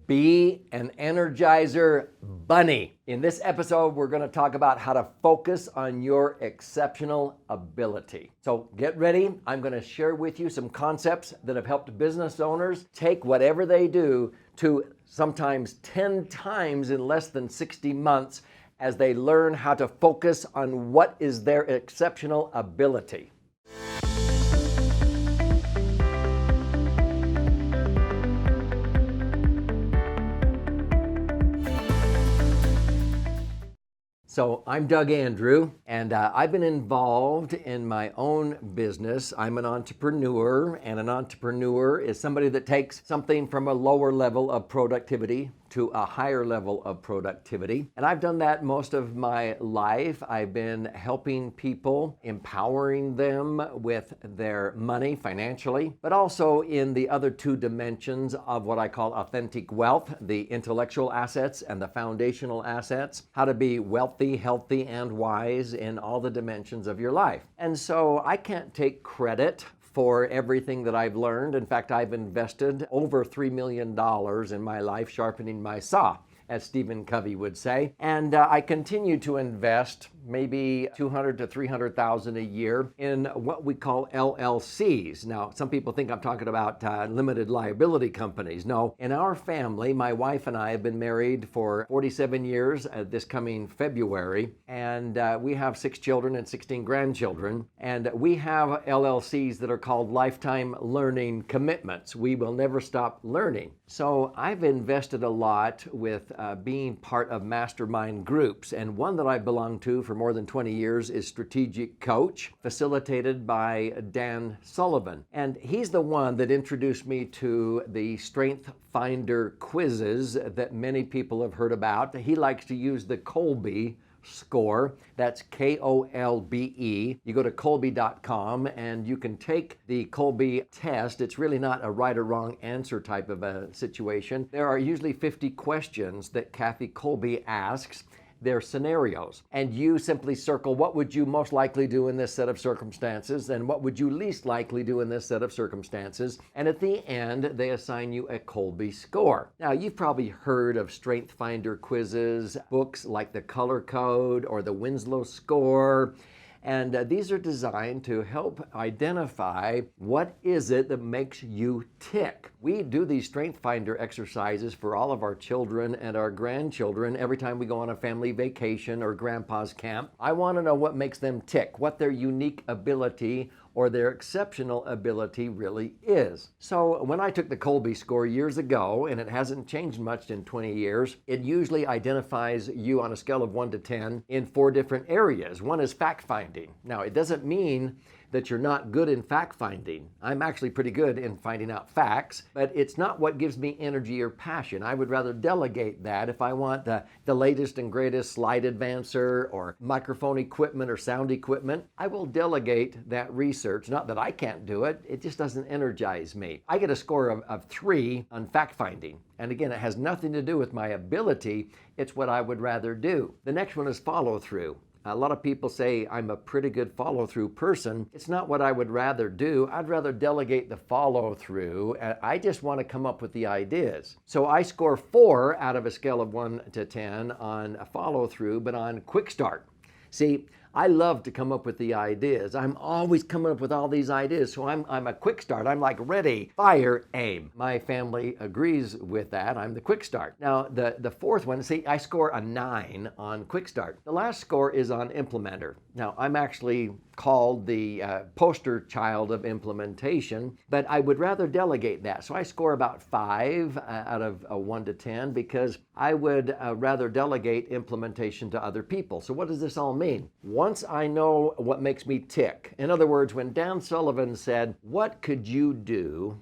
Be an Energizer bunny. In this episode, we're going to talk about how to focus on your exceptional ability. So get ready. I'm going to share with you some concepts that have helped business owners take whatever they do to sometimes 10 times in less than 60 months as they learn how to focus on what is their exceptional ability. So I'm Doug Andrew, and I've been involved in my own business. I'm an entrepreneur, and an entrepreneur is somebody that takes something from a lower level of productivity to a higher level of productivity. And I've done that most of my life. I've been helping people, empowering them with their money financially, but also in the other two dimensions of what I call authentic wealth, the intellectual assets and the foundational assets, how to be wealthy, healthy, and wise in all the dimensions of your life. And so I can't take credit for everything that I've learned. In fact, I've invested over $3 million in my life sharpening my saw, as Stephen Covey would say. And I continue to invest maybe $200,000 to $300,000 a year in what we call LLCs. Now, some people think I'm talking about limited liability companies. No, in our family, my wife and I have been married for 47 years this coming February, and we have 6 children and 16 grandchildren. And we have LLCs that are called lifetime learning commitments. We will never stop learning. So I've invested a lot with being part of mastermind groups, and one that I belong to for more than 20 years is Strategic Coach, facilitated by Dan Sullivan. And he's the one that introduced me to the Strength Finder quizzes that many people have heard about. He likes to use the Kolbe score. That's Kolbe. You go to Kolbe.com and you can take the Kolbe test. It's really not a right or wrong answer type of a situation. There are usually 50 questions that Kathy Kolbe asks. They're scenarios, and you simply circle what would you most likely do in this set of circumstances and what would you least likely do in this set of circumstances, and at the end they assign you a Kolbe score. Now, you've probably heard of Strength Finder quizzes, books like The Color Code or the Winslow Score. And these are designed to help identify what is it that makes you tick. We do these Strength Finder exercises for all of our children and our grandchildren every time we go on a family vacation or grandpa's camp. I want to know what makes them tick, what their unique ability or their exceptional ability really is. So when I took the Kolbe score years ago, and it hasn't changed much in 20 years, it usually identifies you on a scale of 1 to 10 in 4 different areas. One is fact-finding. Now, it doesn't mean that you're not good in fact-finding. I'm actually pretty good in finding out facts, but it's not what gives me energy or passion. I would rather delegate that. If I want the latest and greatest slide advancer or microphone equipment or sound equipment, I will delegate that research. Not that I can't do it, it just doesn't energize me. I get a score of 3 on fact-finding. And again, it has nothing to do with my ability, it's what I would rather do. The next one is follow-through. A lot of people say I'm a pretty good follow-through person. It's not what I would rather do. I'd rather delegate the follow-through. I just want to come up with the ideas. So I score 4 out of a scale of 1 to 10 on a follow-through, but on quick start. See, I love to come up with the ideas. I'm always coming up with all these ideas, so I'm a quick start. I'm like ready, fire, aim. My family agrees with that. I'm the quick start. Now, the fourth one, see, I score a 9 on quick start. The last score is on implementer. Now, I'm actually called the poster child of implementation, but I would rather delegate that. So I score about 5 out of 1 to 10 because I would rather delegate implementation to other people. So what does this all mean? Once I know what makes me tick, in other words, when Dan Sullivan said, what could you do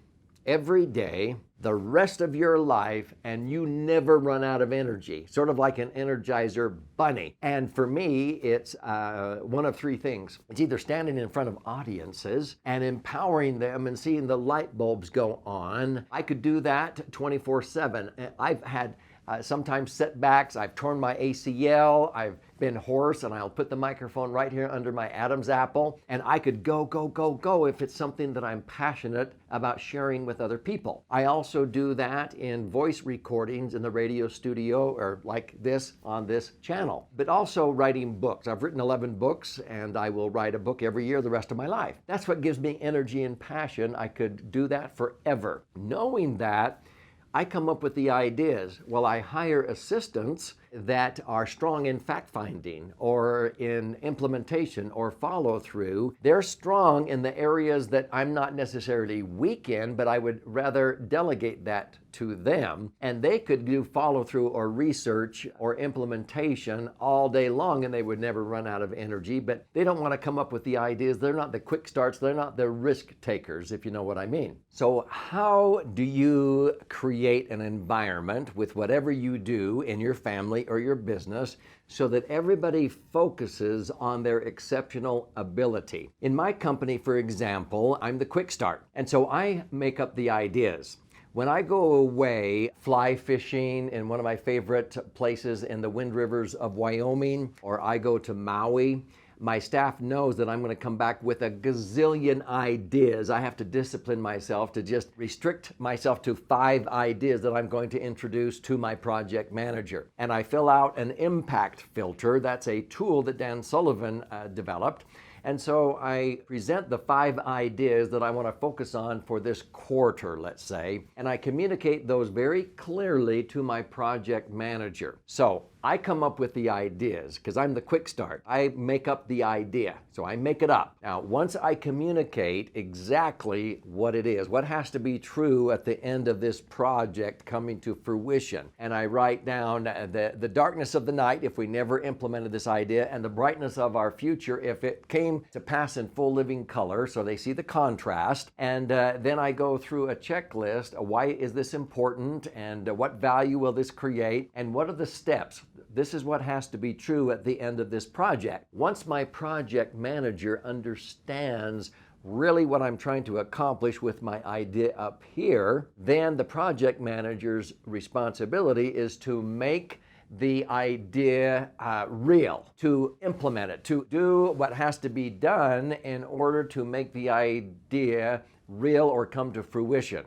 every day the rest of your life and you never run out of energy, sort of like an Energizer bunny. And for me, it's one of 3 things. It's either standing in front of audiences and empowering them and seeing the light bulbs go on. I could do that 24/7. I've had sometimes setbacks. I've torn my ACL. I've been hoarse, and I'll put the microphone right here under my Adam's apple, and I could go if it's something that I'm passionate about sharing with other people. I also do that in voice recordings in the radio studio, or like this on this channel, but also writing books. I've written 11 books, and I will write a book every year the rest of my life. That's what gives me energy and passion. I could do that forever. Knowing that, I come up with the ideas. Well, I hire assistants that are strong in fact-finding or in implementation or follow-through. They're strong in the areas that I'm not necessarily weak in, but I would rather delegate that to them, and they could do follow-through or research or implementation all day long, and they would never run out of energy. But they don't want to come up with the ideas. They're not the quick starts. They're not the risk takers, if you know what I mean. So how do you create an environment with whatever you do in your family or your business so that everybody focuses on their exceptional ability? In my company, for example, I'm the quick start, and so I make up the ideas. When I go away fly fishing in one of my favorite places in the Wind Rivers of Wyoming, or I go to Maui, my staff knows that I'm going to come back with a gazillion ideas. I have to discipline myself to just restrict myself to 5 ideas that I'm going to introduce to my project manager. And I fill out an impact filter. That's a tool that Dan Sullivan developed. And so I present the 5 ideas that I want to focus on for this quarter, let's say, and I communicate those very clearly to my project manager. So I come up with the ideas because I'm the quick start. I make up the idea, so I make it up. Now, once I communicate exactly what it is, what has to be true at the end of this project coming to fruition, and I write down the darkness of the night if we never implemented this idea, and the brightness of our future if it came to pass in full living color, so they see the contrast, and then I go through a checklist. Why is this important, and what value will this create, and what are the steps? This is what has to be true at the end of this project. Once my project manager understands really what I'm trying to accomplish with my idea up here, then the project manager's responsibility is to make the idea real, to implement it, to do what has to be done in order to make the idea real or come to fruition.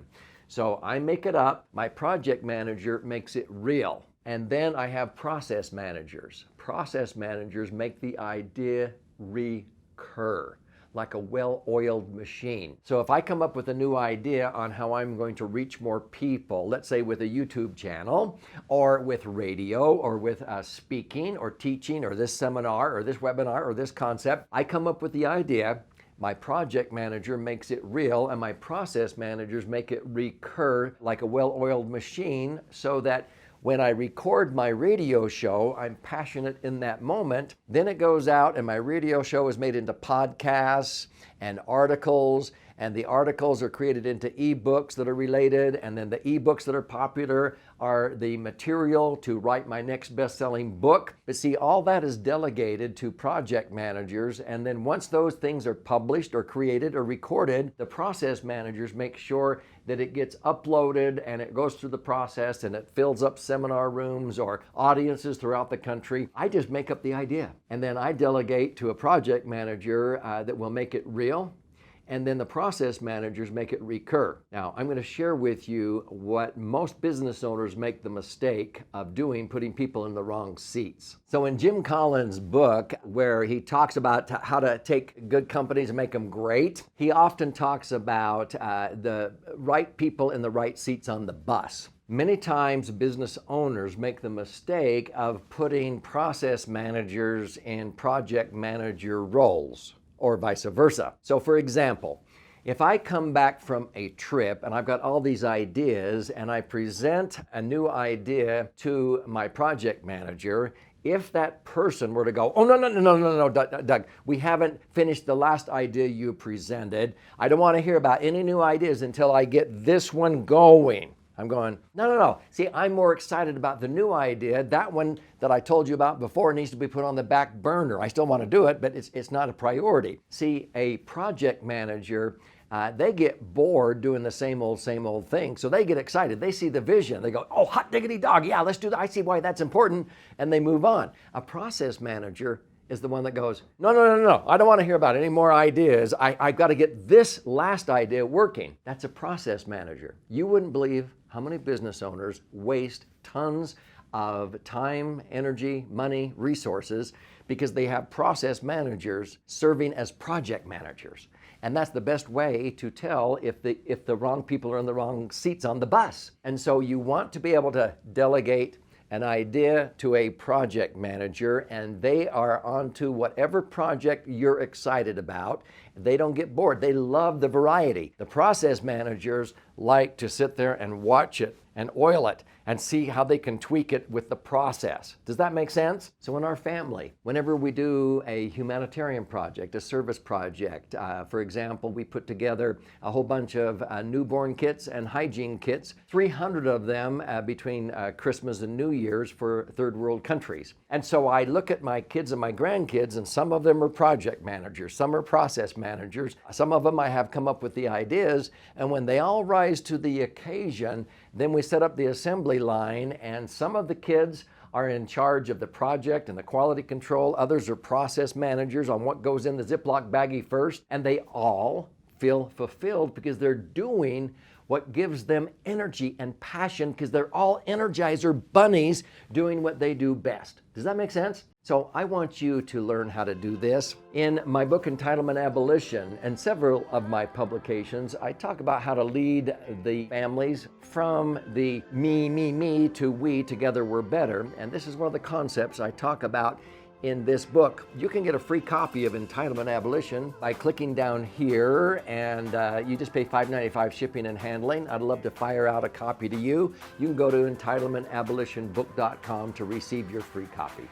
So I make it up, my project manager makes it real. And then I have process managers. Process managers make the idea recur like a well-oiled machine. So if I come up with a new idea on how I'm going to reach more people, let's say with a YouTube channel, or with radio, or with speaking, or teaching, or this seminar, or this webinar, or this concept, I come up with the idea, my project manager makes it real, and my process managers make it recur like a well-oiled machine, so that when I record my radio show, I'm passionate in that moment. Then it goes out and my radio show is made into podcasts and articles, and the articles are created into ebooks that are related, and then the ebooks that are popular are the material to write my next best-selling book. But see, all that is delegated to project managers, and then once those things are published or created or recorded, the process managers make sure that it gets uploaded and it goes through the process and it fills up seminar rooms or audiences throughout the country. I just make up the idea, and then I delegate to a project manager that will make it real, and then the process managers make it recur. Now, I'm going to share with you what most business owners make the mistake of doing, putting people in the wrong seats. So in Jim Collins' book, where he talks about how to take good companies and make them great, he often talks about the right people in the right seats on the bus. Many times business owners make the mistake of putting process managers in project manager roles, or vice versa. So for example, if I come back from a trip and I've got all these ideas and I present a new idea to my project manager, if that person were to go, oh, no, Doug, we haven't finished the last idea you presented. I don't want to hear about any new ideas until I get this one going. I'm going, no. See, I'm more excited about the new idea. That one that I told you about before needs to be put on the back burner. I still want to do it, but it's not a priority. See, a project manager they get bored doing the same old thing. So they get excited. They see the vision. They go, oh, hot diggity dog. Yeah, let's do that. I see why that's important. And they move on. A process manager is the one that goes, no. I don't want to hear about any more ideas. I've got to get this last idea working. That's a process manager. You wouldn't believe how many business owners waste tons of time, energy, money, resources because they have process managers serving as project managers. And that's the best way to tell if the wrong people are in the wrong seats on the bus. And so you want to be able to delegate an idea to a project manager, and they are onto whatever project you're excited about. They don't get bored. They love the variety. The process managers like to sit there and watch it and oil it and see how they can tweak it with the process. Does that make sense? So in our family, whenever we do a humanitarian project, a service project, for example, we put together a whole bunch of newborn kits and hygiene kits, 300 of them between Christmas and New Year's for third world countries. And so I look at my kids and my grandkids, and some of them are project managers, some are process managers, some of them I have come up with the ideas, and when they all rise to the occasion, then we set up the assembly line, and some of the kids are in charge of the project and the quality control. Others are process managers on what goes in the Ziploc baggie first, and they all feel fulfilled because they're doing what gives them energy and passion because they're all Energizer bunnies doing what they do best. Does that make sense? So I want you to learn how to do this. In my book, Entitlement Abolition, and several of my publications, I talk about how to lead the families from the me to we, together we're better. And this is one of the concepts I talk about in this book. You can get a free copy of Entitlement Abolition by clicking down here, and you just pay $5.95 shipping and handling. I'd love to fire out a copy to you. You can go to entitlementabolitionbook.com to receive your free copy.